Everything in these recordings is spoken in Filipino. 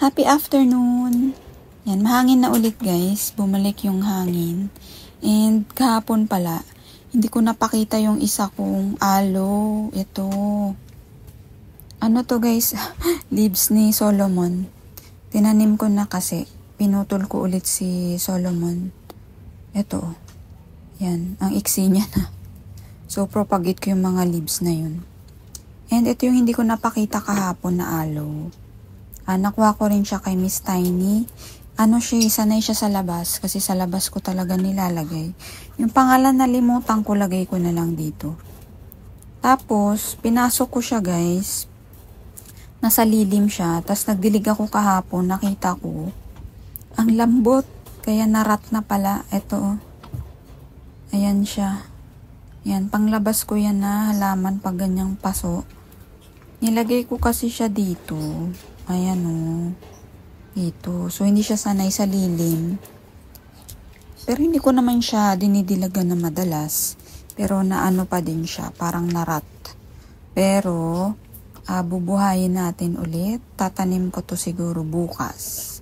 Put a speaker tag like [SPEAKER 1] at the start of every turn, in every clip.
[SPEAKER 1] Happy afternoon! Yan, mahangin na ulit guys. Bumalik yung hangin. And kahapon pala, hindi ko napakita yung isa kong aloe. Ito. Ano to guys? Leaves ni Solomon. Tinanim ko na kasi. Pinutol ko ulit si Solomon. Ito. Yan, ang iksi niya na. So, propagate ko yung mga leaves na yun. And ito yung hindi ko napakita kahapon na aloe. Nakuha ko rin siya kay Miss Tiny. Sanay siya sa labas. Kasi sa labas ko talaga nilalagay. Yung pangalan nalimutan ko, lagay ko na lang dito. Tapos, pinasok ko siya guys. Nasa lilim siya. Tapos nagdilig ako kahapon. Nakita ko. Ang lambot. Kaya narat na pala. Ito. Ayan siya. Yan. Panglabas ko yan na halaman pag ganyang paso. Nilagay ko kasi siya dito. Ayan o. Dito. So, hindi siya sanay sa lilim. Pero hindi ko naman siya dinidilagan na madalas. Pero naano pa din siya. Parang narat. Pero, bubuhayin natin ulit. Tatanim ko to siguro bukas.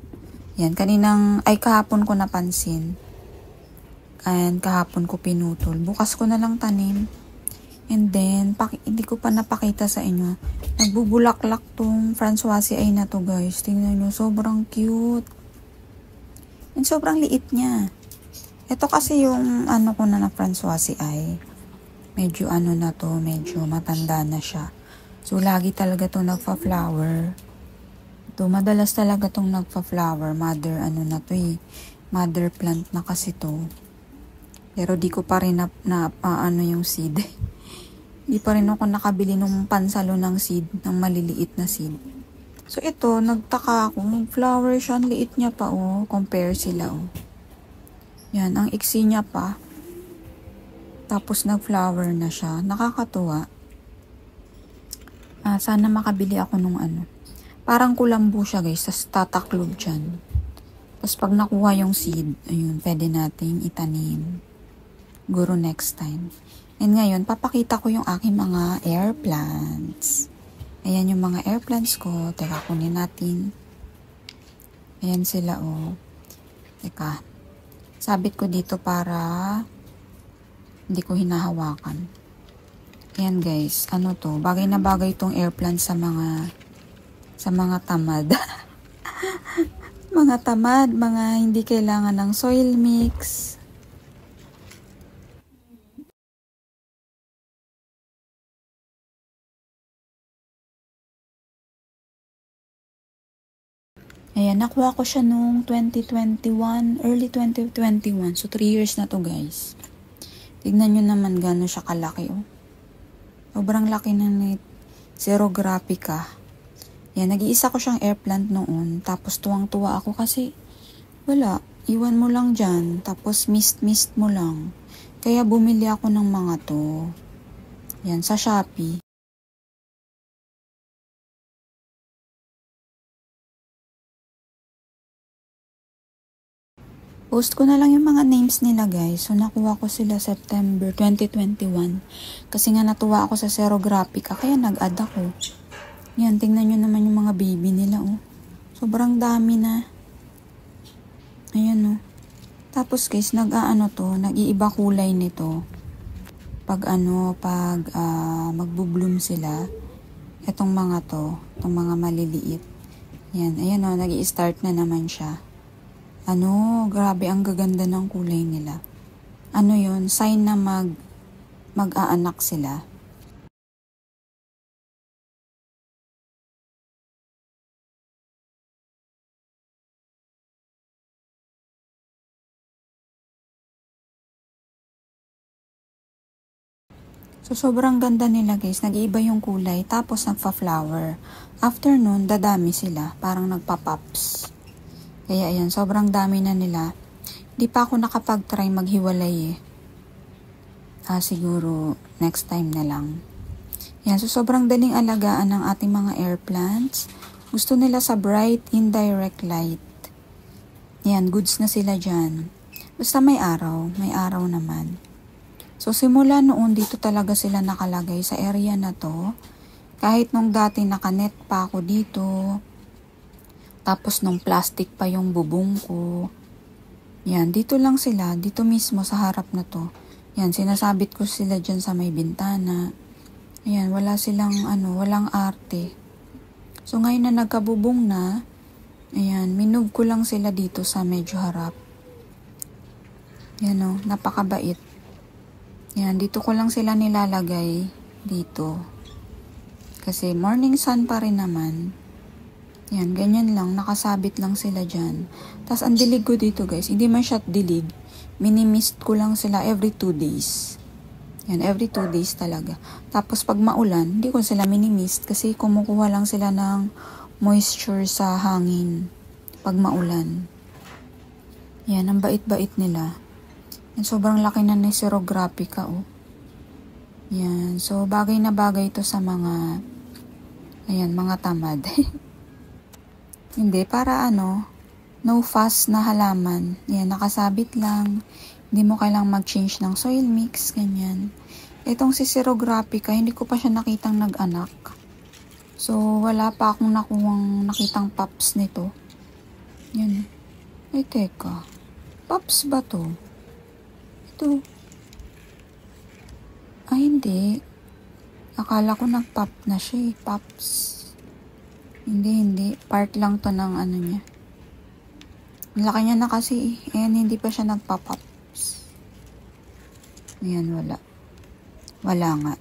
[SPEAKER 1] Yan. Kahapon ko napansin. And kahapon ko pinutol. Bukas ko na lang tanim. And then, hindi ko pa napakita sa inyo. Nagbubulaklak tong Françoise ay na to guys. Tingnan nyo, sobrang cute. And sobrang liit niya. Ito kasi yung ko na Françoise ay. Medyo na to, medyo matanda na siya. So, lagi talaga to nagpa-flower. Ito, madalas talaga tong nagpa-flower. Mother Mother plant na kasi to. Pero di ko pa rin yung seed. Di pa rin ako nakabili ng pansalo ng seed, ng maliliit na seed. So ito, nagtaka ako, flower siya, ang liit niya pa compare sila Yan, ang iksi niya pa. Tapos nag-flower na siya, nakakatuwa. Sana makabili ako nung Parang kulambo siya guys, tas tataklob dyan. Tapos pag nakuha yung seed, ayun, pwede nating itanim. Guro next time. And ngayon, papakita ko yung aking mga air plants. Ayan yung mga air plants ko. Teka, kunin natin. Ayan sila Teka. Sabit ko dito para hindi ko hinahawakan. Ayan guys. Ano to? Bagay na bagay tong air plants sa mga tamad. Mga tamad, mga hindi kailangan ng soil mix. Ayan, nakuha ko siya nung 2021, early 2021. So, 3 years na to guys. Tignan nyo naman gano'n siya kalaki Sobrang laki na ni Xerographica. Ayan, nag-iisa ko siyang air plant noon. Tapos tuwang-tuwa ako kasi wala, iwan mo lang dyan. Tapos mist mo lang. Kaya bumili ako ng mga to. Ayan, sa Shopee. Post ko na lang yung mga names nila guys. So, nakuha ko sila September 2021. Kasi nga natuwa ako sa Xerographica. Kaya nag-add ako. Yan, tingnan nyo naman yung mga baby nila Sobrang dami na. Ayan Tapos guys, nag-iiba kulay nito. Pag magbo-bloom sila. Itong mga itong mga maliliit. Yan, ayan nag-i-start na naman siya. Grabe ang gaganda ng kulay nila. Yun, sign na mag-aanak sila. So, sobrang ganda nila guys. Nag-iiba yung kulay, tapos nagpa-flower. After nun, dadami sila. Parang nagpa-pops. Kaya ayan, sobrang dami na nila. Di pa ako nakapag-try maghiwalay siguro next time na lang. Yan, so sobrang daling alagaan ng ating mga air plants. Gusto nila sa bright, indirect light. Yan, goods na sila dyan. Basta may araw naman. So simula noon, dito talaga sila nakalagay sa area na to. Kahit nung dati nakanet pa ako dito, Tapos nung plastic pa yung bubong ko. Yan, dito lang sila. Dito mismo sa harap na to. Yan, sinasabit ko sila dyan sa may bintana. Ayan, wala silang walang arte. So ngayon na nagkabubong na, ayan, minove ko lang sila dito sa medyo harap. Yan o, napakabait. Yan, dito ko lang sila nilalagay dito. Kasi morning sun pa rin naman. Yan, ganyan lang, nakasabit lang sila dyan. Tapos ang dilig ko dito guys, hindi man siya dilig. Minimist ko lang sila every 2 days. Yan, every 2 days talaga. Tapos pag maulan, hindi ko sila minimist kasi kumukuha lang sila ng moisture sa hangin pag maulan. Yan, ang bait-bait nila. Yan, sobrang laki na ni Xerographica, oh. Yan, so bagay na bagay ito sa mga, ayan, mga tamad. Hindi, para no fuss na halaman. Yan, nakasabit lang. Hindi mo kailang mag-change ng soil mix, ganyan. Itong si Xerographica, hindi ko pa siya nakitang nag-anak. So, wala pa akong nakitang pups nito. Yan. Ay, teka. Pups ba to? Ito. Ay, hindi. Akala ko nag-pop na siya eh. Pups. Hindi. Part lang to ng niya. Ang laki niya na kasi eh. Ayan, hindi pa siya nagpa-pops. Ayan, wala. Wala nga.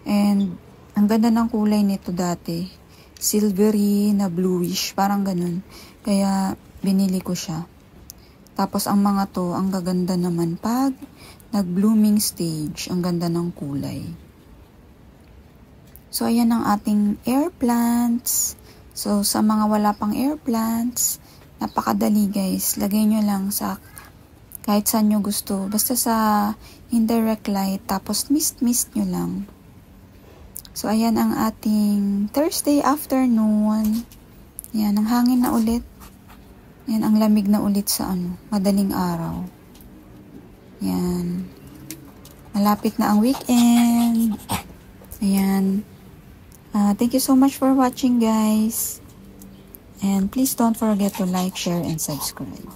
[SPEAKER 1] And, ang ganda ng kulay nito dati. Silvery na bluish. Parang ganun. Kaya, binili ko siya. Tapos, ang mga to, ang gaganda naman pag nag-blooming stage. Ang ganda ng kulay. So, ayan ang ating air plants. So, sa mga wala pang air plants, napakadali guys. Lagay nyo lang sa kahit saan nyo gusto. Basta sa indirect light. Tapos, mist nyo lang. So, ayan ang ating Thursday afternoon. Ayan, ang hangin na ulit. Ayan, ang lamig na ulit sa madaling araw. Ayan. Malapit na ang weekend. Ayan. Thank you so much for watching guys. And please don't forget to like, share, and subscribe.